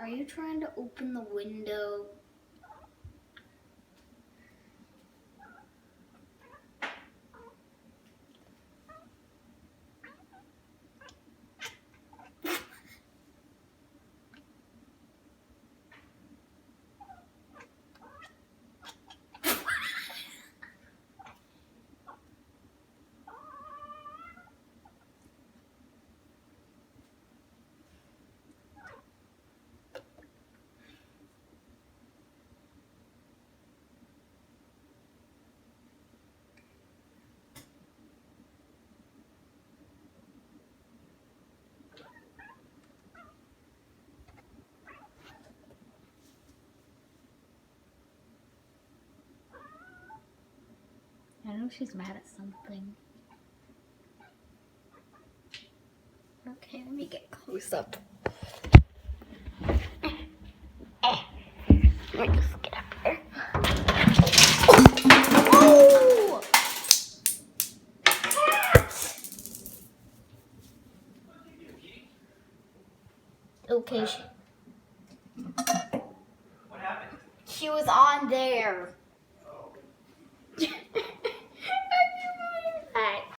Are you trying to open the window? I know she's mad at something. Okay, let me get close up. Let me just get up there. Oh! Okay. What happened? She was on there.